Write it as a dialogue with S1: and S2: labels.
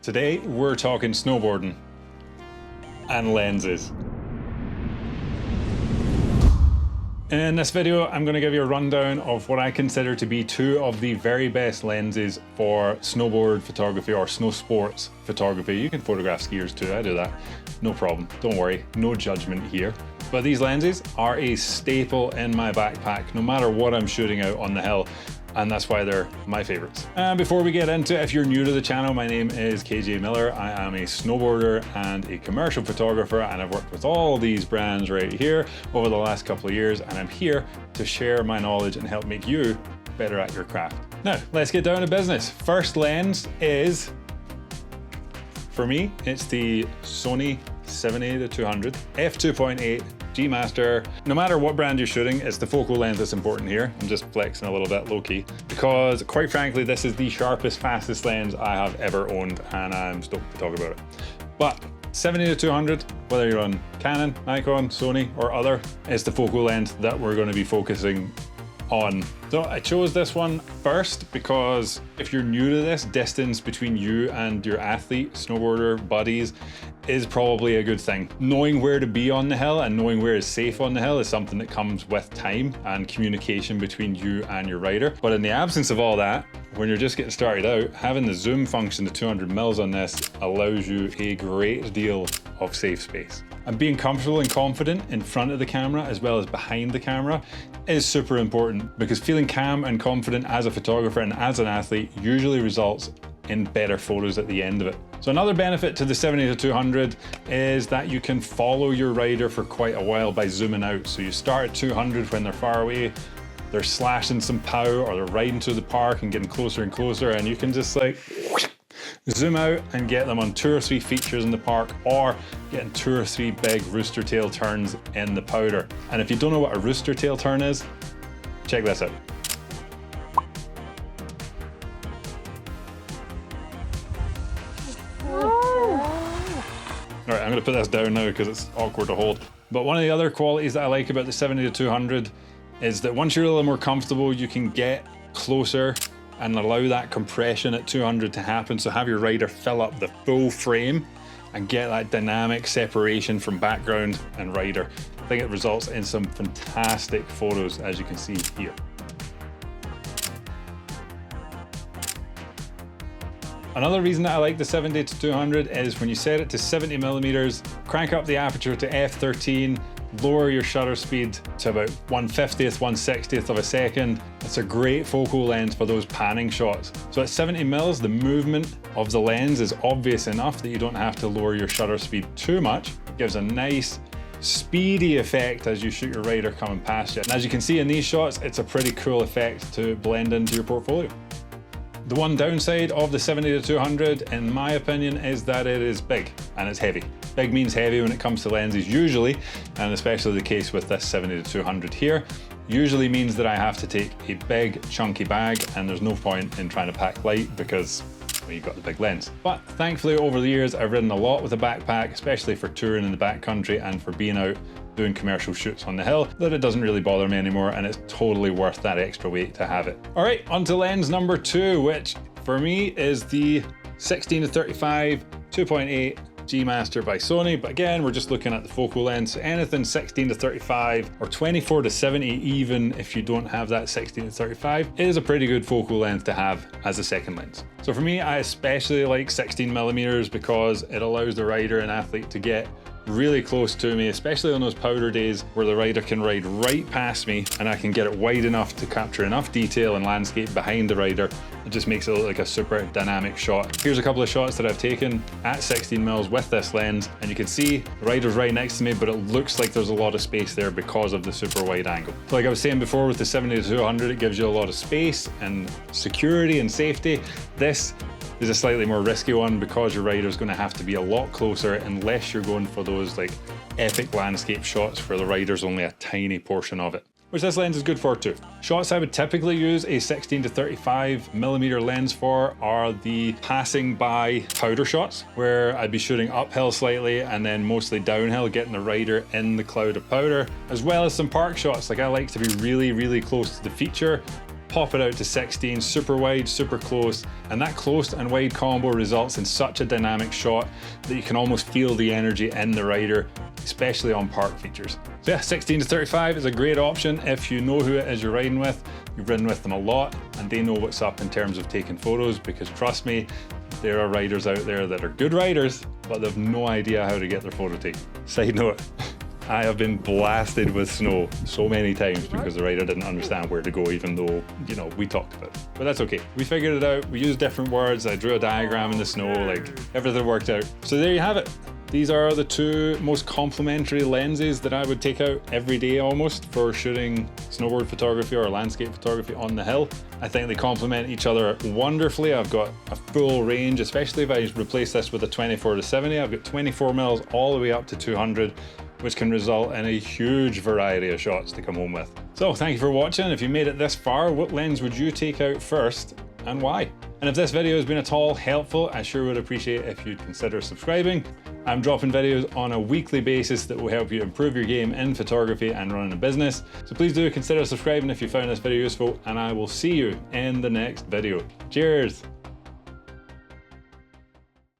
S1: Today we're talking snowboarding and lenses. In this video, I'm going to give you a rundown of what I consider to be two of the very best lenses for snowboard photography or snow sports photography. You can photograph skiers too, I do that, no problem, don't worry, no judgment here. But these lenses are a staple in my backpack, no matter what I'm shooting out on the hill. And that's why they're my favorites. And before we get into it, if you're new to the channel, my name is KJ Miller. I am a snowboarder and a commercial photographer, and I've worked with all these brands right here over the last couple of years, and I'm here to share my knowledge and help make you better at your craft. Now, let's get down to business. First lens is, for me, it's the Sony 70-200 f2.8 G Master. No matter what brand you're shooting, it's the focal length that's important here. I'm just flexing a little bit low-key because, quite frankly, this is the sharpest, fastest lens I have ever owned, and I'm stoked to talk about it. But 70-200, whether you're on Canon, Nikon, Sony, or other, it's the focal length that we're going to be focusing on. So I chose this one first because if you're new to this, distance between you and your athlete, snowboarder buddies is probably a good thing. Knowing where to be on the hill and knowing where is safe on the hill is something that comes with time and communication between you and your rider. But in the absence of all that, when you're just getting started out, having the zoom function to 200mm on this allows you a great deal of safe space. And being comfortable and confident in front of the camera as well as behind the camera is super important, because feeling calm and confident as a photographer and as an athlete usually results in better photos at the end of it. So another benefit to the 70-200 is that you can follow your rider for quite a while by zooming out. So you start at 200 when they're far away, they're slashing some pow, or they're riding through the park and getting closer and closer, and you can just like zoom out and get them on 2 or 3 features in the park, or getting 2 or 3 big rooster tail turns in the powder. And if you don't know what a rooster tail turn is, check this out. All right, I'm gonna put this down now because it's awkward to hold. But one of the other qualities that I like about the 70-200 is that once you're a little more comfortable, you can get closer and allow that compression at 200 to happen. So have your rider fill up the full frame and get that dynamic separation from background and rider. I think it results in some fantastic photos, as you can see here. Another reason that I like the 70-200 is when you set it to 70mm, crank up the aperture to f13, lower your shutter speed to about 1/50th, 1/60th of a second. It's a great focal length for those panning shots. So at 70mm, the movement of the lens is obvious enough that you don't have to lower your shutter speed too much. It gives a nice, speedy effect as you shoot your rider coming past you. And as you can see in these shots, it's a pretty cool effect to blend into your portfolio. The one downside of the 70-200, in my opinion, is that it is big and it's heavy. Big means heavy when it comes to lenses usually, and especially the case with this 70-200 here, usually means that I have to take a big chunky bag, and there's no point in trying to pack light because well, you've got the big lens. But thankfully over the years I've ridden a lot with a backpack, especially for touring in the backcountry and for being out doing commercial shoots on the hill, that it doesn't really bother me anymore, and it's totally worth that extra weight to have it. All right, on to lens number 2, which for me is the 16-35 2.8 G Master by Sony. But again, we're just looking at the focal length. Anything 16-35 or 24-70, even if you don't have that 16-35, is a pretty good focal length to have as a second lens. So for me, I especially like 16mm because it allows the rider and athlete to get really close to me, especially on those powder days where the rider can ride right past me and I can get it wide enough to capture enough detail and landscape behind the rider. It just makes it look like a super dynamic shot. Here's a couple of shots that I've taken at 16mm with this lens, and you can see the rider's right next to me, but it looks like there's a lot of space there because of the super wide angle. So like I was saying before, with the 70-200, it gives you a lot of space and security and safety. This is a slightly more risky one because your rider's going to have to be a lot closer unless you're going for those like epic landscape shots where the rider's only a tiny portion of it, which this lens is good for too. Shots I would typically use a 16-35mm lens for are the passing by powder shots, where I'd be shooting uphill slightly and then mostly downhill, getting the rider in the cloud of powder, as well as some park shots. Like I like to be really, really close to the feature, pop it out to 16, super wide, super close, and that close and wide combo results in such a dynamic shot that you can almost feel the energy in the rider, especially on park features. So yeah, 16 to 35 is a great option if you know who it is you're riding with, you've ridden with them a lot, and they know what's up in terms of taking photos, because trust me, there are riders out there that are good riders, but they've no idea how to get their photo taken. Side note, I have been blasted with snow so many times because the rider didn't understand where to go, even though, you know, we talked about it. But that's okay. We figured it out. We used different words. I drew a diagram in the snow, like everything worked out. So there you have it. These are the two most complementary lenses that I would take out every day almost for shooting snowboard photography or landscape photography on the hill. I think they complement each other wonderfully. I've got a full range, especially if I replace this with a 24 to 70. I've got 24 mils all the way up to 200, which can result in a huge variety of shots to come home with. So thank you for watching. If you made it this far, what lens would you take out first and why? And if this video has been at all helpful, I sure would appreciate if you'd consider subscribing. I'm dropping videos on a weekly basis that will help you improve your game in photography and running a business. So please do consider subscribing if you found this video useful, and I will see you in the next video. Cheers!